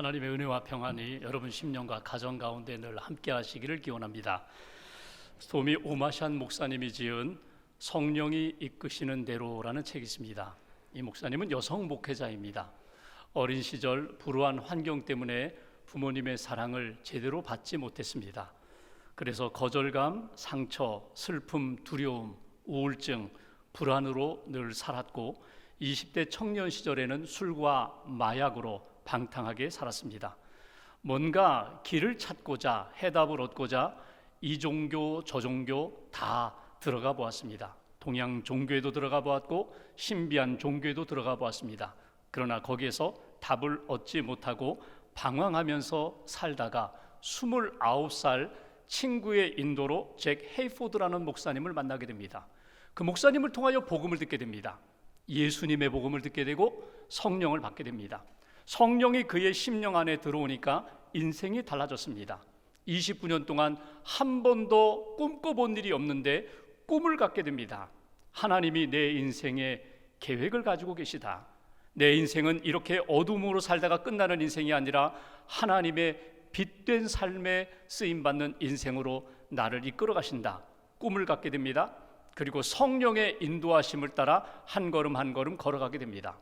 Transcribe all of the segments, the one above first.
하나님의 은혜와 평안이 여러분 심령과 가정 가운데 늘 함께 하시기를 기원합니다. 소미 오마샨 목사님이 지은 성령이 이끄시는 대로라는 책이 있습니다. 이 목사님은 여성 목회자입니다. 어린 시절 불우한 환경 때문에 부모님의 사랑을 제대로 받지 못했습니다. 그래서 거절감, 상처, 슬픔, 두려움, 우울증, 불안으로 늘 살았고 20대 청년 시절에는 술과 마약으로 방탕하게 살았습니다. 뭔가 길을 찾고자, 해답을 얻고자 이 종교 저 종교 다 들어가 보았습니다. 동양 종교에도 들어가 보았고 신비한 종교에도 들어가 보았습니다. 그러나 거기에서 답을 얻지 못하고 방황하면서 살다가 29살 친구의 인도로 잭 헤이포드라는 목사님을 만나게 됩니다. 그 목사님을 통하여 복음을 듣게 됩니다. 예수님의 복음을 듣게 되고 성령을 받게 됩니다. 성령이 그의 심령 안에 들어오니까 인생이 달라졌습니다. 29년 동안 한 번도 꿈꿔본 일이 없는데 꿈을 갖게 됩니다. 하나님이 내 인생에 계획을 가지고 계시다. 내 인생은 이렇게 어둠으로 살다가 끝나는 인생이 아니라 하나님의 빛된 삶에 쓰임받는 인생으로 나를 이끌어 가신다. 꿈을 갖게 됩니다. 그리고 성령의 인도하심을 따라 한 걸음 한 걸음 걸어가게 됩니다.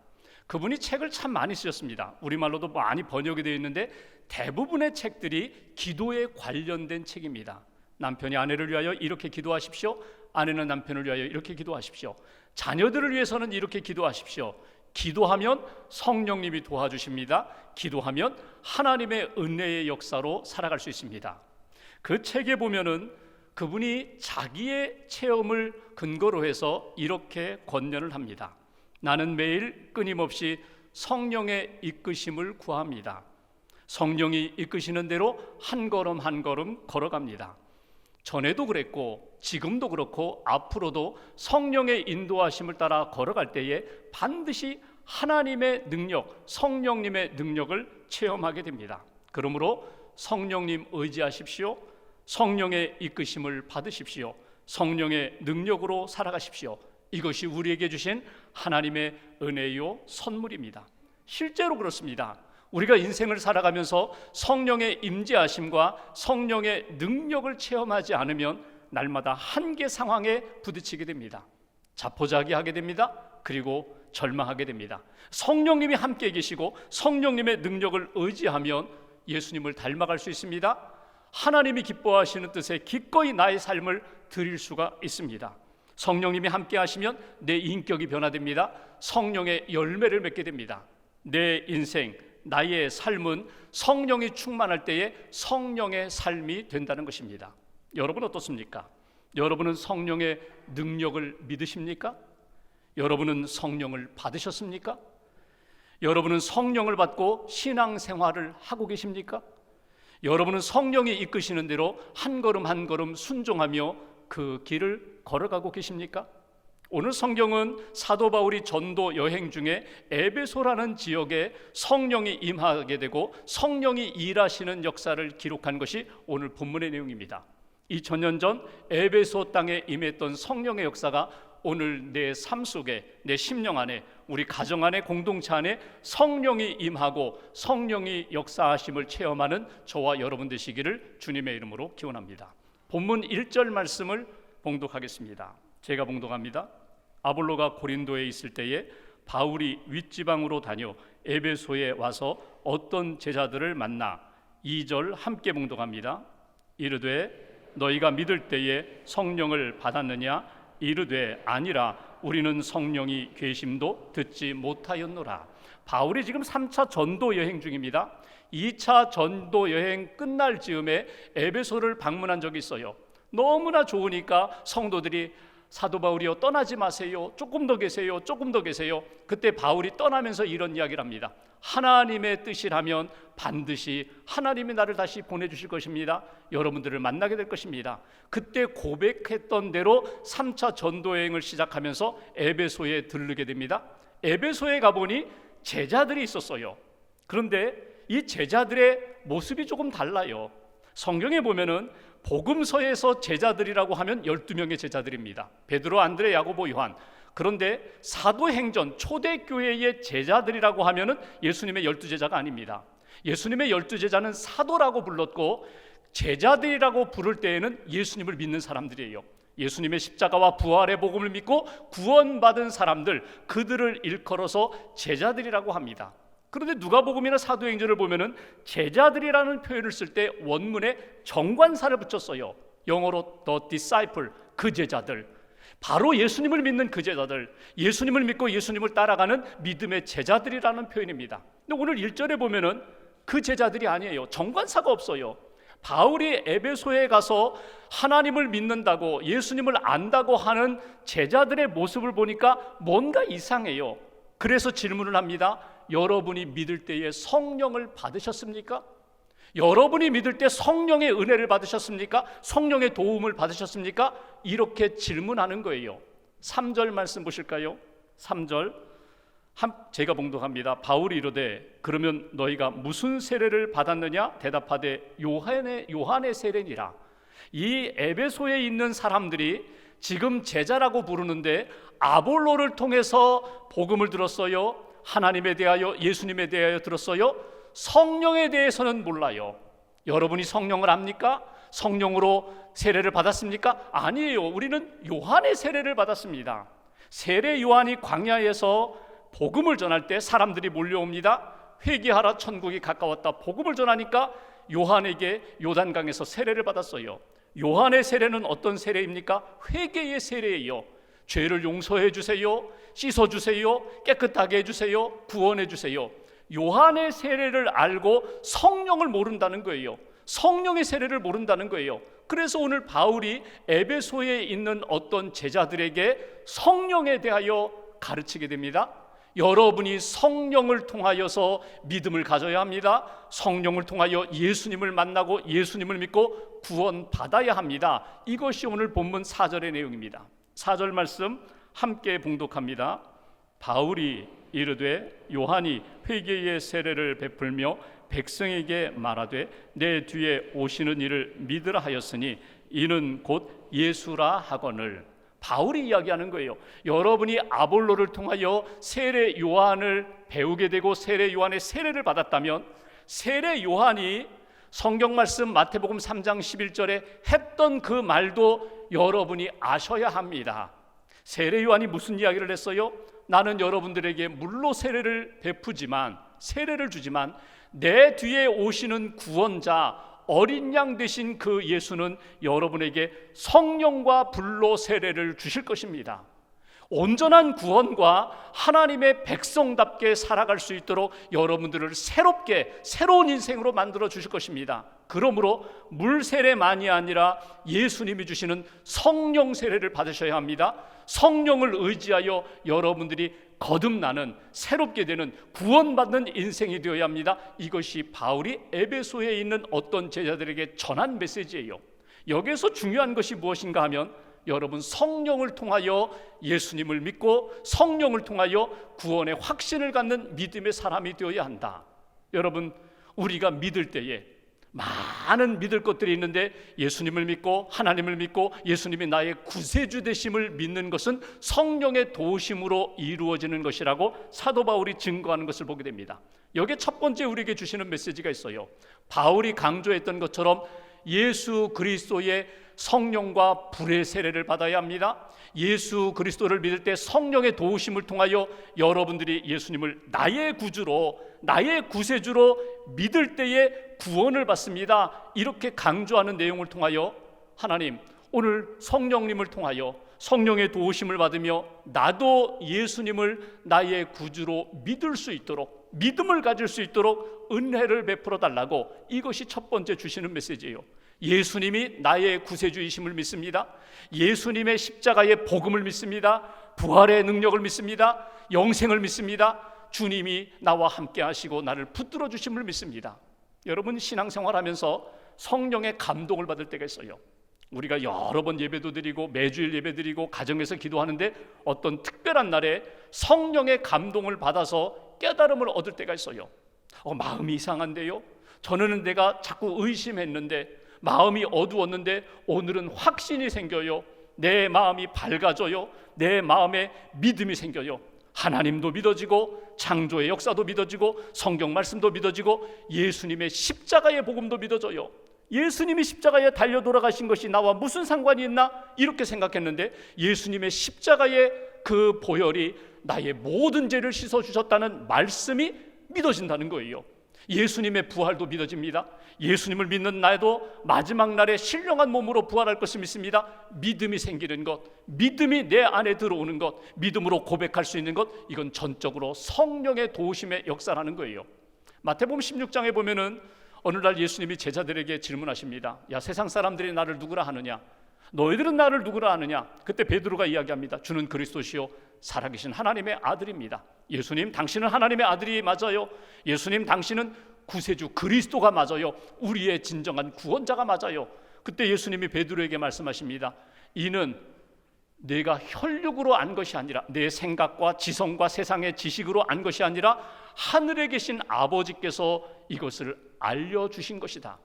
그분이 책을 참 많이 쓰셨습니다. 우리말로도 많이 번역이 되어 있는데 대부분의 책들이 기도에 관련된 책입니다. 남편이 아내를 위하여 이렇게 기도하십시오. 아내는 남편을 위하여 이렇게 기도하십시오. 자녀들을 위해서는 이렇게 기도하십시오. 기도하면 성령님이 도와주십니다. 기도하면 하나님의 은혜의 역사로 살아갈 수 있습니다. 그 책에 보면은 그분이 자기의 체험을 근거로 해서 이렇게 권면을 합니다. 나는 매일 끊임없이 성령의 이끄심을 구합니다. 성령이 이끄시는 대로 한 걸음 한 걸음 걸어갑니다. 전에도 그랬고 지금도 그렇고 앞으로도 성령의 인도하심을 따라 걸어갈 때에 반드시 하나님의 능력, 성령님의 능력을 체험하게 됩니다. 그러므로 성령님 의지하십시오. 성령의 이끄심을 받으십시오. 성령의 능력으로 살아가십시오. 이것이 우리에게 주신 하나님의 은혜요 선물입니다. 실제로 그렇습니다. 우리가 인생을 살아가면서 성령의 임재하심과 성령의 능력을 체험하지 않으면 날마다 한계 상황에 부딪히게 됩니다. 자포자기하게 됩니다. 그리고 절망하게 됩니다. 성령님이 함께 계시고 성령님의 능력을 의지하면 예수님을 닮아갈 수 있습니다. 하나님이 기뻐하시는 뜻에 기꺼이 나의 삶을 드릴 수가 있습니다. 성령님이 함께 하시면 내 인격이 변화됩니다. 성령의 열매를 맺게 됩니다. 내 인생, 나의 삶은 성령이 충만할 때에 성령의 삶이 된다는 것입니다. 여러분 어떻습니까? 여러분은 성령의 능력을 믿으십니까? 여러분은 성령을 받으셨습니까? 여러분은 성령을 받고 신앙생활을 하고 계십니까? 여러분은 성령이 이끄시는 대로 한 걸음 한 걸음 순종하며 그 길을 걸어가고 계십니까? 오늘 성경은 사도 바울이 전도 여행 중에 에베소라는 지역에 성령이 임하게 되고 성령이 일하시는 역사를 기록한 것이 오늘 본문의 내용입니다. 2000년 전 에베소 땅에 임했던 성령의 역사가 오늘 내 삶 속에, 내 심령 안에, 우리 가정 안에, 공동체 안에 성령이 임하고 성령이 역사하심을 체험하는 저와 여러분 되시기를 주님의 이름으로 기원합니다. 본문 1절 말씀을 봉독하겠습니다. 제가 봉독합니다. 아볼로가 고린도에 있을 때에 바울이 윗지방으로 다녀 에베소에 와서 어떤 제자들을 만나 2절 함께 봉독합니다. 이르되 너희가 믿을 때에 성령을 받았느냐? 이르되 아니라 우리는 성령이 계심도 듣지 못하였노라. 바울이 지금 3차 전도 여행 중입니다. 2차 전도 여행 끝날 즈음에 에베소를 방문한 적이 있어요. 너무나 좋으니까 성도들이 사도 바울이여 떠나지 마세요. 조금 더 계세요. 조금 더 계세요. 그때 바울이 떠나면서 이런 이야기를 합니다. 하나님의 뜻이라면 반드시 하나님이 나를 다시 보내주실 것입니다. 여러분들을 만나게 될 것입니다. 그때 고백했던 대로 3차 전도여행을 시작하면서 에베소에 들르게 됩니다. 에베소에 가보니 제자들이 있었어요. 그런데 이 제자들의 모습이 조금 달라요. 성경에 보면은 복음서에서 제자들이라고 하면 12명의 제자들입니다. 베드로, 안드레, 야고보, 요한. 그런데 사도행전 초대교회의 제자들이라고 하면은 예수님의 12제자가 아닙니다. 예수님의 12제자는 사도라고 불렀고 제자들이라고 부를 때에는 예수님을 믿는 사람들이에요. 예수님의 십자가와 부활의 복음을 믿고 구원받은 사람들, 그들을 일컬어서 제자들이라고 합니다. 그런데 누가복음이나 사도행전을 보면은 제자들이라는 표현을 쓸 때 원문에 정관사를 붙였어요. 영어로 the disciple, 그 제자들, 바로 예수님을 믿는 그 제자들, 예수님을 믿고 예수님을 따라가는 믿음의 제자들이라는 표현입니다. 근데 오늘 1절에 보면은 그 제자들이 아니에요. 정관사가 없어요. 바울이 에베소에 가서 하나님을 믿는다고 예수님을 안다고 하는 제자들의 모습을 보니까 뭔가 이상해요. 그래서 질문을 합니다. 여러분이 믿을 때에 성령을 받으셨습니까? 여러분이 믿을 때 성령의 은혜를 받으셨습니까? 성령의 도움을 받으셨습니까? 이렇게 질문하는 거예요. 3절 말씀 보실까요? 3절 제가 봉독합니다. 바울이 이르되 그러면 너희가 무슨 세례를 받았느냐? 대답하되 요한의 세례니라. 이 에베소에 있는 사람들이 지금 제자라고 부르는데 아볼로를 통해서 복음을 들었어요. 하나님에 대하여, 예수님에 대하여 들었어요. 성령에 대해서는 몰라요. 여러분이 성령을 압니까? 성령으로 세례를 받았습니까? 아니에요. 우리는 요한의 세례를 받았습니다. 세례 요한이 광야에서 복음을 전할 때 사람들이 몰려옵니다. 회개하라, 천국이 가까웠다. 복음을 전하니까 요한에게 요단강에서 세례를 받았어요. 요한의 세례는 어떤 세례입니까? 회개의 세례예요. 죄를 용서해 주세요, 씻어 주세요, 깨끗하게 해주세요, 구원해 주세요. 요한의 세례를 알고 성령을 모른다는 거예요. 성령의 세례를 모른다는 거예요. 그래서 오늘 바울이 에베소에 있는 어떤 제자들에게 성령에 대하여 가르치게 됩니다. 여러분이 성령을 통하여서 믿음을 가져야 합니다. 성령을 통하여 예수님을 만나고 예수님을 믿고 구원받아야 합니다. 이것이 오늘 본문 4절의 내용입니다. 4절 말씀 함께 봉독합니다. 바울이 이르되 요한이 회개의 세례를 베풀며 백성에게 말하되 내 뒤에 오시는 이를 믿으라 하였으니 이는 곧 예수라 하거늘. 바울이 이야기하는 거예요. 여러분이 아볼로를 통하여 세례 요한을 배우게 되고 세례 요한의 세례를 받았다면 세례 요한이 성경 말씀 마태복음 3장 11절에 했던 그 말도 여러분이 아셔야 합니다. 세례 요한이 무슨 이야기를 했어요? 나는 여러분들에게 물로 세례를 주지만 내 뒤에 오시는 구원자, 어린 양 되신 그 예수는 여러분에게 성령과 불로 세례를 주실 것입니다. 온전한 구원과 하나님의 백성답게 살아갈 수 있도록 여러분들을 새로운 인생으로 만들어 주실 것입니다. 그러므로 물 세례만이 아니라 예수님이 주시는 성령 세례를 받으셔야 합니다. 성령을 의지하여 여러분들이 거듭나는, 새롭게 되는, 구원받는 인생이 되어야 합니다. 이것이 바울이 에베소에 있는 어떤 제자들에게 전한 메시지예요. 여기에서 중요한 것이 무엇인가 하면 여러분 성령을 통하여 예수님을 믿고 성령을 통하여 구원의 확신을 갖는 믿음의 사람이 되어야 한다. 여러분, 우리가 믿을 때에 많은 믿을 것들이 있는데 예수님을 믿고 하나님을 믿고 예수님이 나의 구세주 되심을 믿는 것은 성령의 도우심으로 이루어지는 것이라고 사도 바울이 증거하는 것을 보게 됩니다. 여기에 첫 번째 우리에게 주시는 메시지가 있어요. 바울이 강조했던 것처럼 예수 그리스도의 성령과 불의 세례를 받아야 합니다. 예수 그리스도를 믿을 때 성령의 도우심을 통하여 여러분들이 예수님을 나의 구주로, 나의 구세주로 믿을 때에 구원을 받습니다. 이렇게 강조하는 내용을 통하여 하나님, 오늘 성령님을 통하여 성령의 도우심을 받으며 나도 예수님을 나의 구주로 믿을 수 있도록, 믿음을 가질 수 있도록 은혜를 베풀어 달라고, 이것이 첫 번째 주시는 메시지예요. 예수님이 나의 구세주이심을 믿습니다. 예수님의 십자가의 복음을 믿습니다. 부활의 능력을 믿습니다. 영생을 믿습니다. 주님이 나와 함께 하시고 나를 붙들어 주심을 믿습니다. 여러분, 신앙생활하면서 성령의 감동을 받을 때가 있어요. 우리가 여러 번 예배도 드리고 매주일 예배 드리고 가정에서 기도하는데 어떤 특별한 날에 성령의 감동을 받아서 깨달음을 얻을 때가 있어요. 마음이 이상한데요? 전에는 내가 자꾸 의심했는데, 마음이 어두웠는데 오늘은 확신이 생겨요. 내 마음이 밝아져요. 내 마음에 믿음이 생겨요. 하나님도 믿어지고 창조의 역사도 믿어지고 성경 말씀도 믿어지고 예수님의 십자가의 복음도 믿어져요. 예수님이 십자가에 달려 돌아가신 것이 나와 무슨 상관이 있나? 이렇게 생각했는데 예수님의 십자가의 그 보혈이 나의 모든 죄를 씻어주셨다는 말씀이 믿어진다는 거예요. 예수님의 부활도 믿어집니다. 예수님을 믿는 나도 마지막 날에 신령한 몸으로 부활할 것을 믿습니다. 믿음이 생기는 것, 믿음이 내 안에 들어오는 것, 믿음으로 고백할 수 있는 것, 이건 전적으로 성령의 도우심의 역사라는 거예요. 마태복음 16장에 보면은 어느 날 예수님이 제자들에게 질문하십니다. 야, 세상 사람들이 나를 누구라 하느냐? 너희들은 나를 누구라 하느냐? 그때 베드로가 이야기합니다. 주는 그리스도시요 살아계신 하나님의 아들입니다. 예수님, 당신은 하나님의 아들이 맞아요. 예수님, 당신은 구세주 그리스도가 맞아요. 우리의 진정한 구원자가 맞아요. 그때 예수님이 베드로에게 말씀하십니다. 이는 내가 혈육으로 안 것이 아니라, 내 생각과 지성과 세상의 지식으로 안 것이 아니라 하늘에 계신 아버지께서 이것을 알려주신 것이다.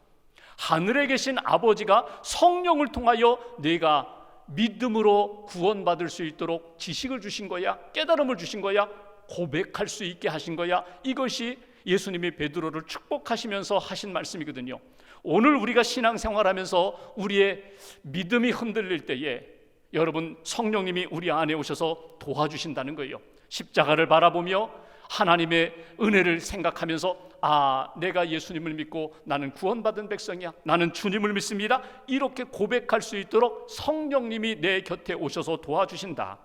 하늘에 계신 아버지가 성령을 통하여 내가 믿음으로 구원받을 수 있도록 지식을 주신 거야, 깨달음을 주신 거야, 고백할 수 있게 하신 거야. 이것이 예수님이 베드로를 축복하시면서 하신 말씀이거든요. 오늘 우리가 신앙생활하면서 우리의 믿음이 흔들릴 때에 여러분, 성령님이 우리 안에 오셔서 도와주신다는 거예요. 십자가를 바라보며 하나님의 은혜를 생각하면서, 아, 내가 예수님을 믿고 나는 구원받은 백성이야, 나는 주님을 믿습니다, 이렇게 고백할 수 있도록 성령님이 내 곁에 오셔서 도와주신다.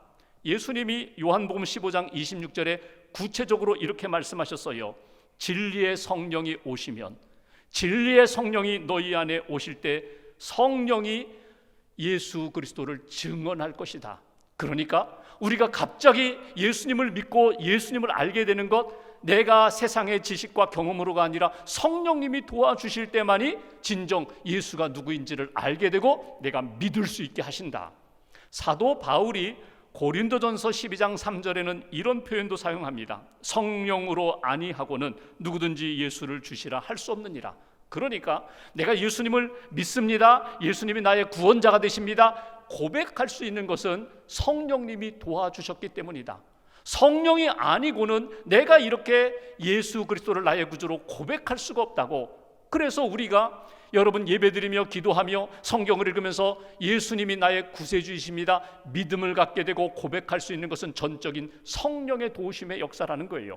예수님이 요한복음 15장 26절에 구체적으로 이렇게 말씀하셨어요. 진리의 성령이 오시면, 진리의 성령이 너희 안에 오실 때 성령이 예수 그리스도를 증언할 것이다. 그러니까 우리가 갑자기 예수님을 믿고 예수님을 알게 되는 것, 내가 세상의 지식과 경험으로가 아니라 성령님이 도와주실 때만이 진정 예수가 누구인지를 알게 되고 내가 믿을 수 있게 하신다. 사도 바울이 고린도전서 12장 3절에는 이런 표현도 사용합니다. 성령으로 아니하고는 누구든지 예수를 주시라 할 수 없느니라. 그러니까 내가 예수님을 믿습니다, 예수님이 나의 구원자가 되십니다, 고백할 수 있는 것은 성령님이 도와주셨기 때문이다. 성령이 아니고는 내가 이렇게 예수 그리스도를 나의 구주로 고백할 수가 없다고. 그래서 우리가 여러분 예배드리며 기도하며 성경을 읽으면서 예수님이 나의 구세주이십니다, 믿음을 갖게 되고 고백할 수 있는 것은 전적인 성령의 도우심의 역사라는 거예요.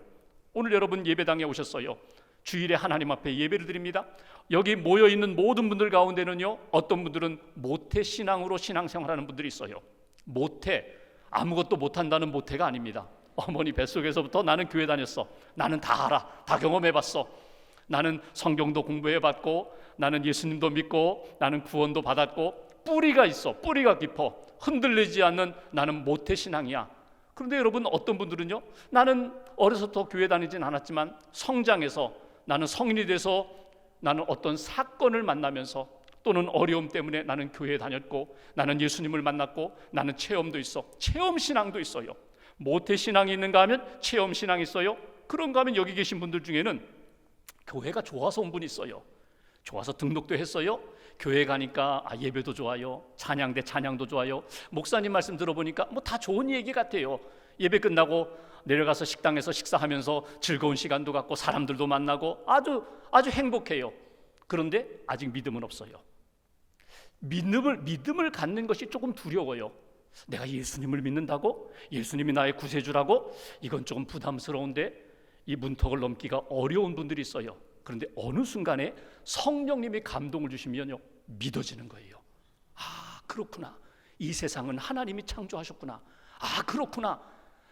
오늘 여러분 예배당에 오셨어요. 주일에 하나님 앞에 예배를 드립니다. 여기 모여있는 모든 분들 가운데는요, 어떤 분들은 모태신앙으로 신앙생활하는 분들이 있어요. 모태, 아무것도 못한다는 모태가 아닙니다. 어머니 뱃속에서부터 나는 교회 다녔어, 나는 다 알아, 다 경험해봤어, 나는 성경도 공부해봤고, 나는 예수님도 믿고, 나는 구원도 받았고, 뿌리가 있어, 뿌리가 깊어, 흔들리지 않는 나는 모태신앙이야. 그런데 여러분, 어떤 분들은요, 나는 어려서부터 교회 다니진 않았지만 성장해서, 나는 성인이 돼서 나는 어떤 사건을 만나면서 또는 어려움 때문에 나는 교회에 다녔고, 나는 예수님을 만났고, 나는 체험도 있어, 체험신앙도 있어요. 모태신앙이 있는가 하면 체험신앙이 있어요. 그런가 하면 여기 계신 분들 중에는 교회가 좋아서 온 분이 있어요. 좋아서 등록도 했어요. 교회 가니까 예배도 좋아요, 찬양대 찬양도 좋아요, 목사님 말씀 들어보니까 뭐 다 좋은 얘기 같아요. 예배 끝나고 내려가서 식당에서 식사하면서 즐거운 시간도 갖고 사람들도 만나고 아주 행복해요. 그런데 아직 믿음은 없어요. 믿음을 갖는 것이 조금 두려워요. 내가 예수님을 믿는다고? 예수님이 나의 구세주라고? 이건 조금 부담스러운데, 이 문턱을 넘기가 어려운 분들이 있어요. 그런데 어느 순간에 성령님이 감동을 주시면요, 믿어지는 거예요. 아, 그렇구나, 이 세상은 하나님이 창조하셨구나. 아, 그렇구나,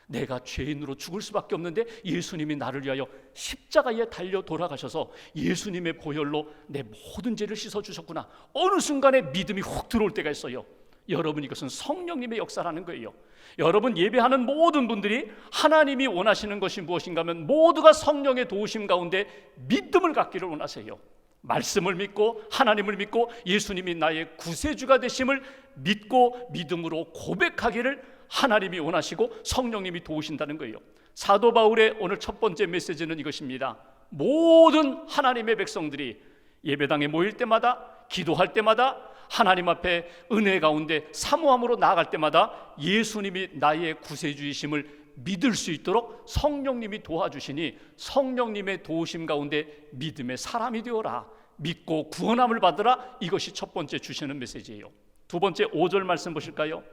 내가 죄인으로 죽을 수밖에 없는데 예수님이 나를 위하여 십자가에 달려 돌아가셔서 예수님의 보혈로 내 모든 죄를 씻어주셨구나. 어느 순간에 믿음이 훅 들어올 때가 있어요. 여러분, 이것은 성령님의 역사라는 거예요. 여러분 예배하는 모든 분들이 하나님이 원하시는 것이 무엇인가 하면 모두가 성령의 도우심 가운데 믿음을 갖기를 원하세요. 말씀을 믿고 하나님을 믿고 예수님이 나의 구세주가 되심을 믿고 믿음으로 고백하기를 하나님이 원하시고 성령님이 도우신다는 거예요. 사도 바울의 오늘 첫 번째 메시지는 이것입니다. 모든 하나님의 백성들이 예배당에 모일 때마다, 기도할 때마다, 하나님 앞에 은혜 가운데 사모함으로 나아갈 때마다 예수님이 나의 구세주이심을 믿을 수 있도록 성령님이 도와주시니 성령님의 도우심 가운데 믿음의 사람이 되어라. 믿고 구원함을 받으라. 이것이 첫 번째 주시는 메시지예요. 두 번째 5절 말씀 보실까요?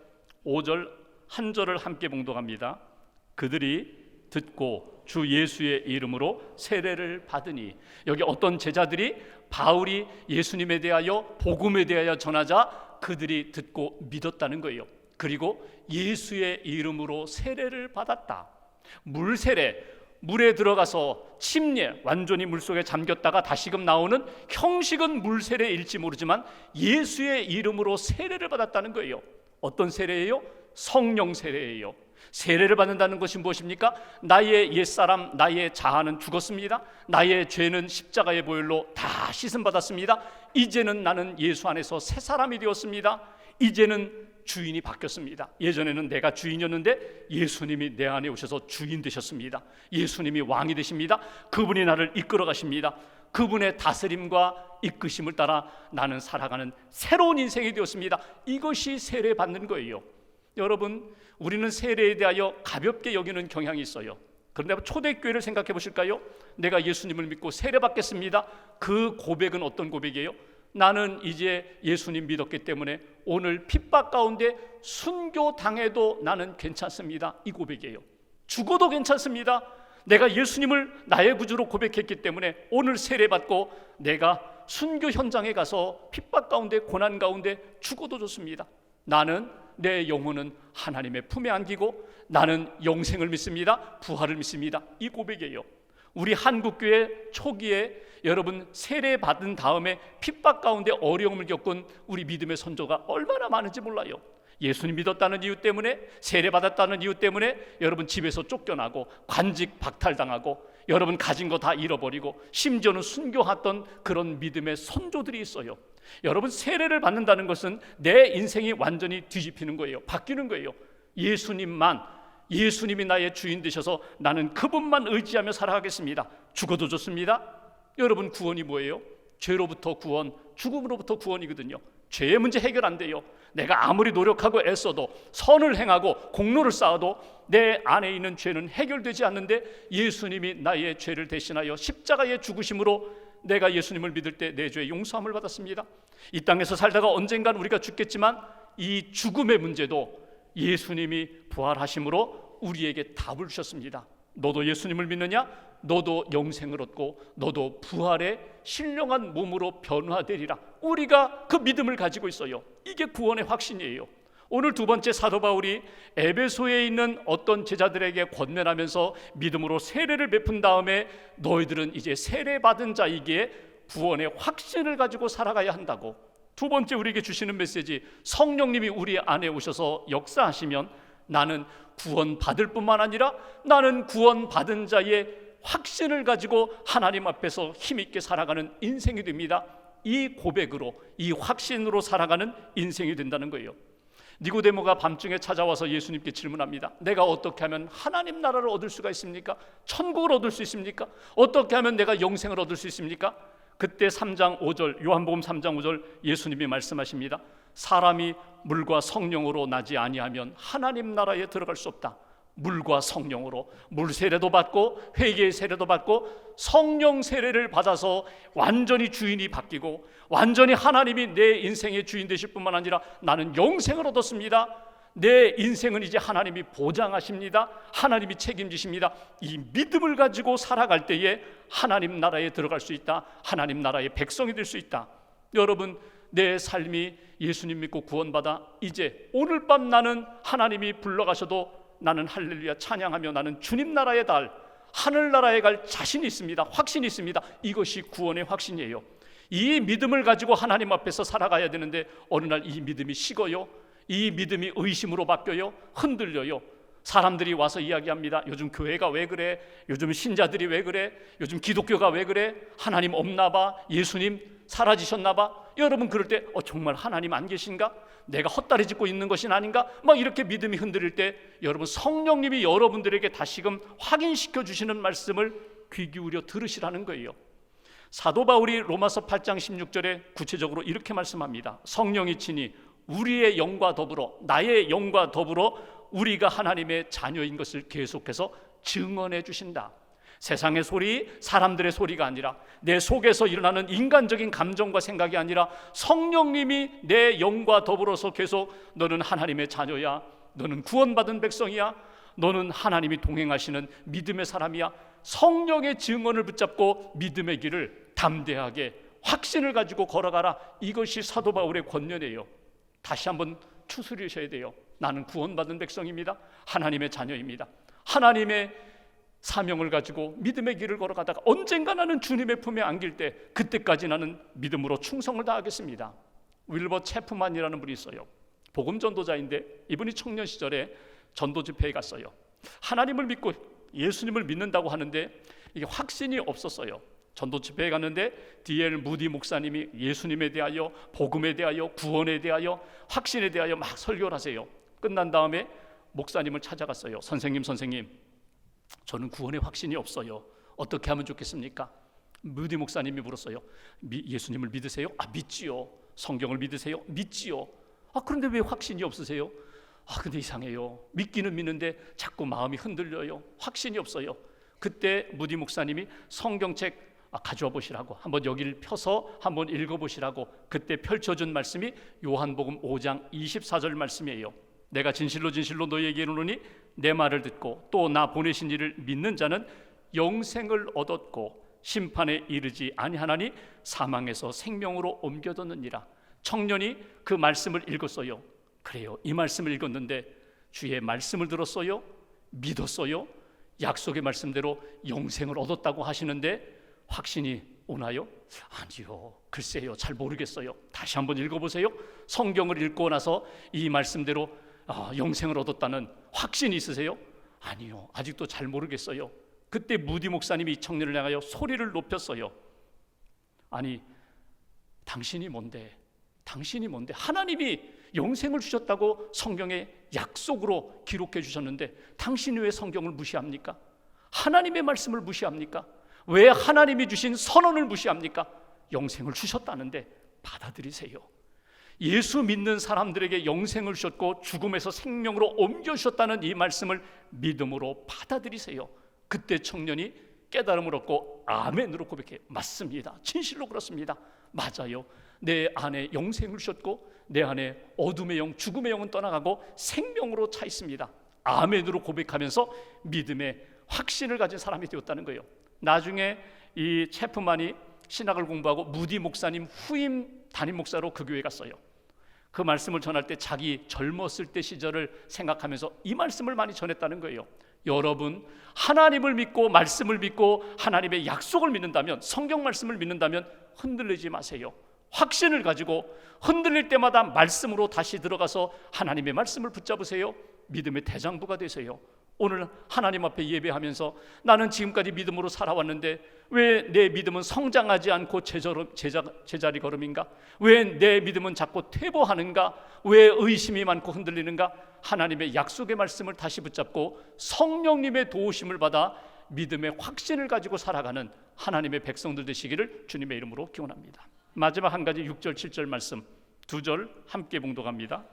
5절 한 절을 함께 봉독합니다. 그들이 듣고 주 예수의 이름으로 세례를 받으니, 여기 어떤 제자들이 바울이 예수님에 대하여 복음에 대하여 전하자 그들이 듣고 믿었다는 거예요. 그리고 예수의 이름으로 세례를 받았다. 물 세례, 물에 들어가서 침례, 완전히 물속에 잠겼다가 다시금 나오는 형식은 물 세례일지 모르지만 예수의 이름으로 세례를 받았다는 거예요. 어떤 세례예요? 성령 세례예요. 세례를 받는다는 것이 무엇입니까? 나의 옛사람, 나의 자아는 죽었습니다. 나의 죄는 십자가의 보혈로 다 씻음받았습니다. 이제는 나는 예수 안에서 새 사람이 되었습니다. 이제는 주인이 바뀌었습니다. 예전에는 내가 주인이었는데 예수님이 내 안에 오셔서 주인 되셨습니다. 예수님이 왕이 되십니다. 그분이 나를 이끌어 가십니다. 그분의 다스림과 이끄심을 따라 나는 살아가는 새로운 인생이 되었습니다. 이것이 세례 받는 거예요. 여러분, 우리는 세례에 대하여 가볍게 여기는 경향이 있어요. 그런데 초대교회를 생각해 보실까요? 내가 예수님을 믿고 세례 받겠습니다. 그 고백은 어떤 고백이에요? 나는 이제 예수님 믿었기 때문에 오늘 핍박 가운데 순교당해도 나는 괜찮습니다. 이 고백이에요. 죽어도 괜찮습니다. 내가 예수님을 나의 구주로 고백했기 때문에 오늘 세례받고 내가 순교 현장에 가서 핍박 가운데 고난 가운데 죽어도 좋습니다. 나는 내 영혼은 하나님의 품에 안기고 나는 영생을 믿습니다. 부활을 믿습니다. 이 고백이에요. 우리 한국교회 초기에 여러분 세례 받은 다음에 핍박 가운데 어려움을 겪은 우리 믿음의 선조가 얼마나 많은지 몰라요. 예수님 믿었다는 이유 때문에, 세례 받았다는 이유 때문에 여러분 집에서 쫓겨나고 관직 박탈당하고 여러분 가진 거 다 잃어버리고 심지어는 순교했던 그런 믿음의 선조들이 있어요. 여러분, 세례를 받는다는 것은 내 인생이 완전히 뒤집히는 거예요. 바뀌는 거예요. 예수님이 나의 주인 되셔서 나는 그분만 의지하며 살아가겠습니다. 죽어도 좋습니다. 여러분, 구원이 뭐예요? 죄로부터 구원, 죽음으로부터 구원이거든요. 죄의 문제 해결 안 돼요. 내가 아무리 노력하고 애써도 선을 행하고 공로를 쌓아도 내 안에 있는 죄는 해결되지 않는데 예수님이 나의 죄를 대신하여 십자가의 죽으심으로 내가 예수님을 믿을 때 내 죄의 용서함을 받았습니다. 이 땅에서 살다가 언젠간 우리가 죽겠지만 이 죽음의 문제도 예수님이 부활하심으로 우리에게 답을 주셨습니다. 너도 예수님을 믿느냐? 너도 영생을 얻고 너도 부활의 신령한 몸으로 변화되리라. 우리가 그 믿음을 가지고 있어요. 이게 구원의 확신이에요. 오늘 두 번째 사도 바울이 에베소에 있는 어떤 제자들에게 권면하면서 믿음으로 세례를 베푼 다음에 너희들은 이제 세례받은 자이기에 구원의 확신을 가지고 살아가야 한다고. 두 번째 우리에게 주시는 메시지, 성령님이 우리 안에 오셔서 역사하시면 나는 구원받을 뿐만 아니라 나는 구원받은 자의 확신을 가지고 하나님 앞에서 힘있게 살아가는 인생이 됩니다. 이 고백으로, 이 확신으로 살아가는 인생이 된다는 거예요. 니고데모가 밤중에 찾아와서 예수님께 질문합니다. 내가 어떻게 하면 하나님 나라를 얻을 수가 있습니까? 천국을 얻을 수 있습니까? 어떻게 하면 내가 영생을 얻을 수 있습니까? 그때 3장 5절, 요한복음 3장 5절 예수님이 말씀하십니다. 사람이 물과 성령으로 나지 아니하면 하나님 나라에 들어갈 수 없다. 물과 성령으로, 물 세례도 받고 회개의 세례도 받고 성령 세례를 받아서 완전히 주인이 바뀌고 완전히 하나님이 내 인생의 주인 되실 뿐만 아니라 나는 영생을 얻었습니다. 내 인생은 이제 하나님이 보장하십니다. 하나님이 책임지십니다. 이 믿음을 가지고 살아갈 때에 하나님 나라에 들어갈 수 있다. 하나님 나라의 백성이 될 수 있다. 여러분, 내 삶이 예수님 믿고 구원받아 이제 오늘 밤 나는 하나님이 불러가셔도 나는 할렐루야 찬양하며 나는 주님 나라의 달, 하늘나라에 갈 자신이 있습니다. 확신이 있습니다. 이것이 구원의 확신이에요. 이 믿음을 가지고 하나님 앞에서 살아가야 되는데 어느 날 이 믿음이 식어요. 이 믿음이 의심으로 바뀌어요. 흔들려요. 사람들이 와서 이야기합니다. 요즘 교회가 왜 그래? 요즘 신자들이 왜 그래? 요즘 기독교가 왜 그래? 하나님 없나 봐? 예수님 사라지셨나 봐? 여러분, 그럴 때 정말 하나님 안 계신가? 내가 헛다리 짚고 있는 것이 아닌가? 막 이렇게 믿음이 흔들릴 때 여러분, 성령님이 여러분들에게 다시금 확인시켜 주시는 말씀을 귀 기울여 들으시라는 거예요. 사도 바울이 로마서 8장 16절에 구체적으로 이렇게 말씀합니다. 성령이 친히 우리의 영과 더불어, 나의 영과 더불어 우리가 하나님의 자녀인 것을 계속해서 증언해 주신다. 세상의 소리, 사람들의 소리가 아니라 내 속에서 일어나는 인간적인 감정과 생각이 아니라 성령님이 내 영과 더불어서 계속 너는 하나님의 자녀야, 너는 구원받은 백성이야, 너는 하나님이 동행하시는 믿음의 사람이야. 성령의 증언을 붙잡고 믿음의 길을 담대하게 확신을 가지고 걸어가라. 이것이 사도 바울의 권면이에요. 다시 한번 추스리셔야 돼요. 나는 구원받은 백성입니다. 하나님의 자녀입니다. 하나님의 사명을 가지고 믿음의 길을 걸어가다가 언젠가 나는 주님의 품에 안길 때 그때까지 나는 믿음으로 충성을 다하겠습니다. 윌버 체프만이라는 분이 있어요. 복음 전도자인데 이분이 청년 시절에 전도 집회에 갔어요. 하나님을 믿고 예수님을 믿는다고 하는데 이게 확신이 없었어요. 전도 집회에 갔는데 D.L. 무디 목사님이 예수님에 대하여, 복음에 대하여, 구원에 대하여, 확신에 대하여 막 설교를 하세요. 끝난 다음에 목사님을 찾아갔어요. 선생님, 저는 구원의 확신이 없어요. 어떻게 하면 좋겠습니까? 무디 목사님이 물었어요. 예수님을 믿으세요? 믿지요. 성경을 믿으세요? 믿지요. 그런데 왜 확신이 없으세요? 근데 이상해요. 믿기는 믿는데 자꾸 마음이 흔들려요. 확신이 없어요. 그때 무디 목사님이 성경책 가져와 보시라고, 한번 여기를 펴서 한번 읽어보시라고 그때 펼쳐준 말씀이 요한복음 5장 24절 말씀이에요. 내가 진실로 너희에게 이르노니 내 말을 듣고 또 나 보내신 이를 믿는 자는 영생을 얻었고 심판에 이르지 아니하나니 사망에서 생명으로 옮겨졌느니라. 청년이 그 말씀을 읽었어요. 그래요, 이 말씀을 읽었는데 주의 말씀을 들었어요, 믿었어요, 약속의 말씀대로 영생을 얻었다고 하시는데 확신이 오나요? 아니요, 글쎄요, 잘 모르겠어요. 다시 한번 읽어보세요. 성경을 읽고 나서 이 말씀대로 영생을 얻었다는 확신이 있으세요? 아니요, 아직도 잘 모르겠어요. 그때 무디 목사님이 이 청년을 향하여 소리를 높였어요. 아니, 당신이 뭔데? 하나님이 영생을 주셨다고 성경에 약속으로 기록해 주셨는데 당신이 왜 성경을 무시합니까? 하나님의 말씀을 무시합니까? 왜 하나님이 주신 선언을 무시합니까? 영생을 주셨다는데 받아들이세요. 예수 믿는 사람들에게 영생을 주셨고 죽음에서 생명으로 옮겨주셨다는 이 말씀을 믿음으로 받아들이세요. 그때 청년이 깨달음을 얻고 아멘으로 고백해. 맞습니다. 진실로 그렇습니다. 맞아요. 내 안에 영생을 주셨고 내 안에 어둠의 영, 죽음의 영은 떠나가고 생명으로 차 있습니다. 아멘으로 고백하면서 믿음의 확신을 가진 사람이 되었다는 거예요. 나중에 이 체프만이 신학을 공부하고 무디 목사님 후임 담임 목사로 그 교회에 갔어요. 그 말씀을 전할 때 자기 젊었을 때 시절을 생각하면서 이 말씀을 많이 전했다는 거예요. 여러분, 하나님을 믿고 말씀을 믿고 하나님의 약속을 믿는다면, 성경 말씀을 믿는다면 흔들리지 마세요. 확신을 가지고 흔들릴 때마다 말씀으로 다시 들어가서 하나님의 말씀을 붙잡으세요. 믿음의 대장부가 되세요. 오늘 하나님 앞에 예배하면서 나는 지금까지 믿음으로 살아왔는데 왜 내 믿음은 성장하지 않고 제자리 걸음인가? 왜 내 믿음은 자꾸 퇴보하는가? 왜 의심이 많고 흔들리는가? 하나님의 약속의 말씀을 다시 붙잡고 성령님의 도우심을 받아 믿음의 확신을 가지고 살아가는 하나님의 백성들 되시기를 주님의 이름으로 기원합니다. 마지막 한 가지 6절 7절 말씀 2절 함께 봉독합니다.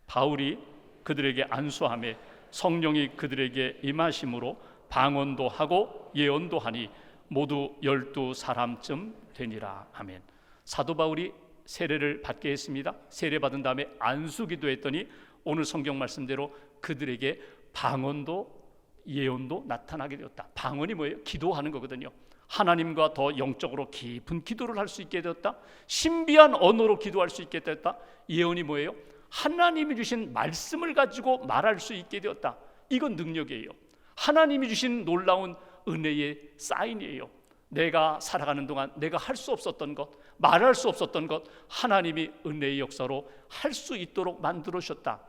바울이 그들에게 안수하며 성령이 그들에게 임하심으로 방언도 하고 예언도 하니 모두 12사람쯤 되니라. 아멘. 사도 바울이 세례를 받게 했습니다. 세례 받은 다음에 안수기도 했더니 오늘 성경 말씀대로 그들에게 방언도 예언도 나타나게 되었다. 방언이 뭐예요? 기도하는 거거든요. 하나님과 더 영적으로 깊은 기도를 할 수 있게 되었다. 신비한 언어로 기도할 수 있게 되었다. 예언이 뭐예요? 하나님이 주신 말씀을 가지고 말할 수 있게 되었다. 이건 능력이에요. 하나님이 주신 놀라운 은혜의 사인이에요. 내가 살아가는 동안 내가 할 수 없었던 것, 말할 수 없었던 것 하나님이 은혜의 역사로 할 수 있도록 만들어 주셨다.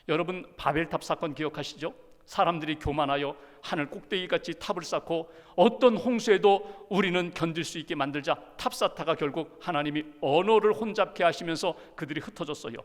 여러분 바벨탑 사건 기억하시죠? 사람들이 교만하여 하늘 꼭대기같이 탑을 쌓고 어떤 홍수에도 우리는 견딜 수 있게 만들자 탑 쌓다가 결국 하나님이 언어를 혼잡케 하시면서 그들이 흩어졌어요.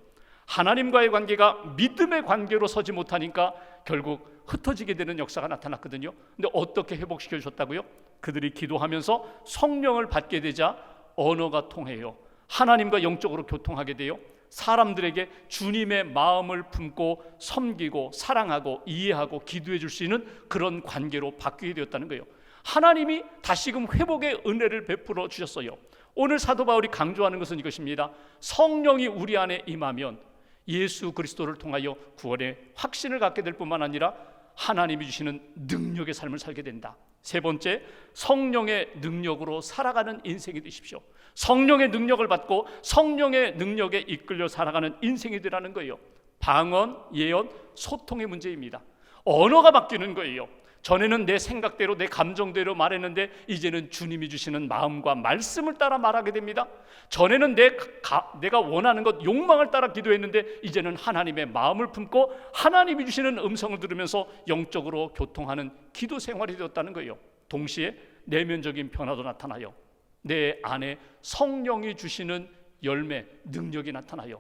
하나님과의 관계가 믿음의 관계로 서지 못하니까 결국 흩어지게 되는 역사가 나타났거든요. 근데 어떻게 회복시켜 주셨다고요? 그들이 기도하면서 성령을 받게 되자 언어가 통해요. 하나님과 영적으로 교통하게 돼요. 사람들에게 주님의 마음을 품고 섬기고 사랑하고 이해하고 기도해 줄 수 있는 그런 관계로 바뀌게 되었다는 거예요. 하나님이 다시금 회복의 은혜를 베풀어 주셨어요. 오늘 사도 바울이 강조하는 것은 이것입니다. 성령이 우리 안에 임하면 예수 그리스도를 통하여 구원의 확신을 갖게 될 뿐만 아니라 하나님이 주시는 능력의 삶을 살게 된다. 세 번째, 성령의 능력으로 살아가는 인생이 되십시오. 성령의 능력을 받고 성령의 능력에 이끌려 살아가는 인생이 되라는 거예요. 방언, 예언, 소통의 문제입니다. 언어가 바뀌는 거예요. 전에는 내 생각대로 내 감정대로 말했는데 이제는 주님이 주시는 마음과 말씀을 따라 말하게 됩니다. 전에는 내가 원하는 것, 욕망을 따라 기도했는데 이제는 하나님의 마음을 품고 하나님이 주시는 음성을 들으면서 영적으로 교통하는 기도 생활이 되었다는 거예요. 동시에 내면적인 변화도 나타나요. 내 안에 성령이 주시는 열매, 능력이 나타나요.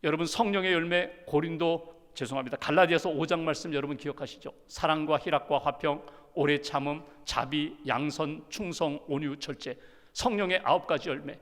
여러분, 성령의 열매, 갈라디아서 5장 말씀 여러분 기억하시죠? 사랑과 희락과 화평, 오래 참음, 자비, 양선, 충성, 온유, 절제. 성령의 9가지 열매.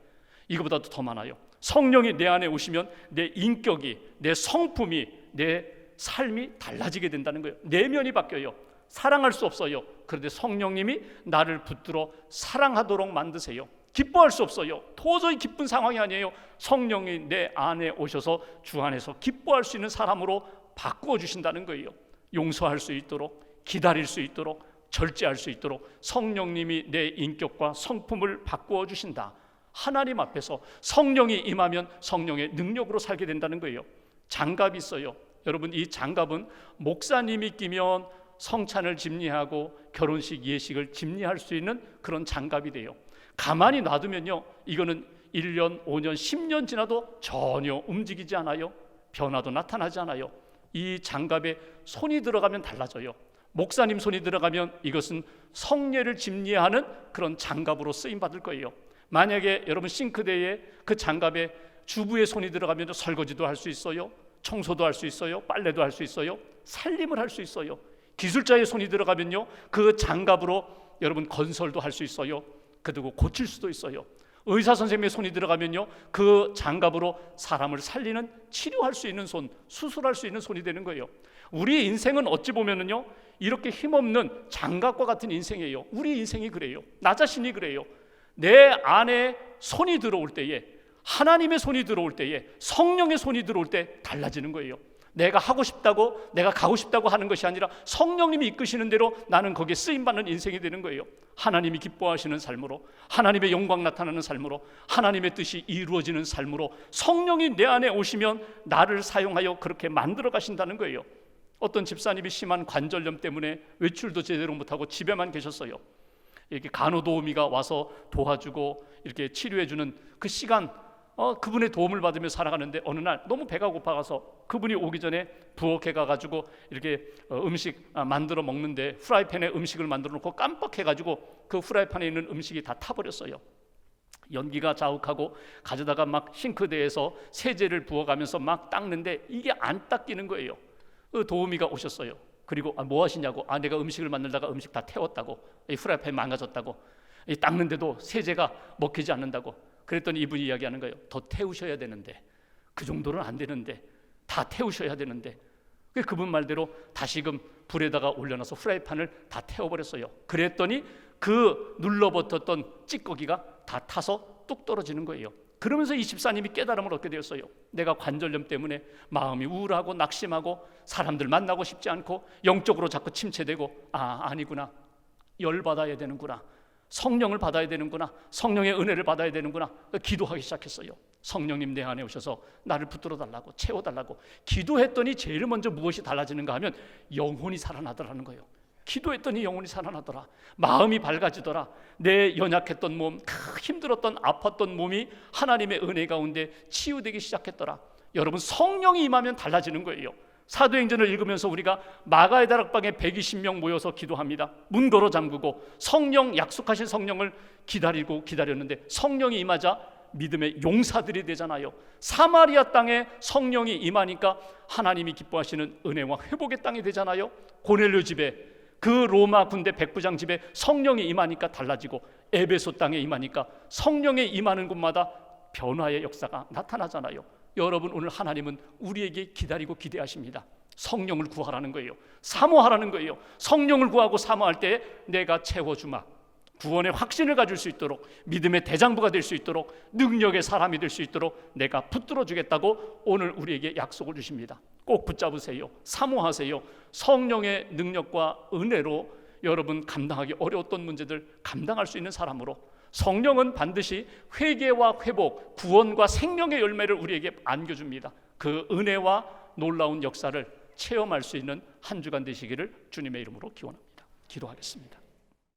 이거보다도 더 많아요. 성령이 내 안에 오시면 내 인격이, 내 성품이, 내 삶이 달라지게 된다는 거예요. 내면이 바뀌어요. 사랑할 수 없어요. 그런데 성령님이 나를 붙들어 사랑하도록 만드세요. 기뻐할 수 없어요. 도저히 기쁜 상황이 아니에요. 성령이 내 안에 오셔서 주 안에서 기뻐할 수 있는 사람으로 바꾸어 주신다는 거예요. 용서할 수 있도록, 기다릴 수 있도록, 절제할 수 있도록 성령님이 내 인격과 성품을 바꾸어 주신다. 하나님 앞에서 성령이 임하면 성령의 능력으로 살게 된다는 거예요. 장갑이 있어요. 여러분, 이 장갑은 목사님이 끼면 성찬을 집례하고 결혼식 예식을 집례할 수 있는 그런 장갑이 돼요. 가만히 놔두면요, 이거는 1년, 5년, 10년 지나도 전혀 움직이지 않아요. 변화도 나타나지 않아요. 이 장갑에 손이 들어가면 달라져요. 목사님 손이 들어가면 이것은 성례를 집례하는 그런 장갑으로 쓰임받을 거예요. 만약에 여러분 싱크대에 그 장갑에 주부의 손이 들어가면 설거지도 할 수 있어요. 청소도 할 수 있어요. 빨래도 할 수 있어요. 살림을 할 수 있어요. 기술자의 손이 들어가면요, 그 장갑으로 여러분 건설도 할 수 있어요. 그리고 고칠 수도 있어요. 의사 선생님의 손이 들어가면요, 그 장갑으로 사람을 살리는, 치료할 수 있는 손, 수술할 수 있는 손이 되는 거예요. 우리의 인생은 어찌 보면은요, 이렇게 힘없는 장갑과 같은 인생이에요. 우리 인생이 그래요. 나 자신이 그래요. 내 안에 손이 들어올 때에, 하나님의 손이 들어올 때에, 성령의 손이 들어올 때 달라지는 거예요. 내가 하고 싶다고, 내가 가고 싶다고 하는 것이 아니라 성령님이 이끄시는 대로 나는 거기에 쓰임받는 인생이 되는 거예요. 하나님이 기뻐하시는 삶으로, 하나님의 영광 나타나는 삶으로, 하나님의 뜻이 이루어지는 삶으로 성령이 내 안에 오시면 나를 사용하여 그렇게 만들어 가신다는 거예요. 어떤 집사님이 심한 관절염 때문에 외출도 제대로 못하고 집에만 계셨어요. 이렇게 간호도우미가 와서 도와주고 이렇게 치료해주는 그 시간, 그분의 도움을 받으며 살아가는데 어느 날 너무 배가 고파가서 그분이 오기 전에 부엌에 가가지고 이렇게 음식 만들어 먹는데 프라이팬에 음식을 만들어 놓고 깜빡해가지고 그 프라이팬에 있는 음식이 다 타버렸어요. 연기가 자욱하고 가져다가 막 싱크대에서 세제를 부어가면서 막 닦는데 이게 안 닦이는 거예요. 그 도우미가 오셨어요. 그리고 뭐 하시냐고, 내가 음식을 만들다가 음식 다 태웠다고, 이 프라이팬 망가졌다고, 닦는데도 세제가 먹히지 않는다고. 그랬더니 이분이 이야기하는 거예요. 더 태우셔야 되는데, 그 정도는 안 되는데, 다 태우셔야 되는데. 그분 말대로 다시금 불에다가 올려놔서 프라이팬을 다 태워버렸어요. 그랬더니 그 눌러버텼던 찌꺼기가 다 타서 뚝 떨어지는 거예요. 그러면서 이 집사님이 깨달음을 얻게 되었어요. 내가 관절염 때문에 마음이 우울하고 낙심하고 사람들 만나고 싶지 않고 영적으로 자꾸 침체되고, 아니구나, 열받아야 되는구나, 성령을 받아야 되는구나, 성령의 은혜를 받아야 되는구나, 기도하기 시작했어요. 성령님 내 안에 오셔서 나를 붙들어 달라고, 채워달라고. 기도했더니 제일 먼저 무엇이 달라지는가 하면 영혼이 살아나더라는 거예요. 기도했더니 영혼이 살아나더라. 마음이 밝아지더라. 내 연약했던 몸, 힘들었던 아팠던 몸이 하나님의 은혜 가운데 치유되기 시작했더라. 여러분, 성령이 임하면 달라지는 거예요. 사도행전을 읽으면서 우리가 마가의 다락방에 120명 모여서 기도합니다. 문 걸어 잠그고 성령, 약속하신 성령을 기다렸는데 성령이 임하자 믿음의 용사들이 되잖아요. 사마리아 땅에 성령이 임하니까 하나님이 기뻐하시는 은혜와 회복의 땅이 되잖아요. 고넬료 집에, 그 로마 군대 백부장 집에 성령이 임하니까 달라지고, 에베소 땅에 임하니까 성령이 임하는 곳마다 변화의 역사가 나타나잖아요. 여러분, 오늘 하나님은 우리에게 기다리고 기대하십니다. 성령을 구하라는 거예요. 사모하라는 거예요. 성령을 구하고 사모할 때 내가 채워주마. 구원의 확신을 가질 수 있도록, 믿음의 대장부가 될 수 있도록, 능력의 사람이 될 수 있도록 내가 붙들어 주겠다고 오늘 우리에게 약속을 주십니다. 꼭 붙잡으세요. 사모하세요. 성령의 능력과 은혜로 여러분 감당하기 어려웠던 문제들 감당할 수 있는 사람으로, 성령은 반드시 회개와 회복, 구원과 생명의 열매를 우리에게 안겨줍니다. 그 은혜와 놀라운 역사를 체험할 수 있는 한 주간 되시기를 주님의 이름으로 기원합니다. 기도하겠습니다.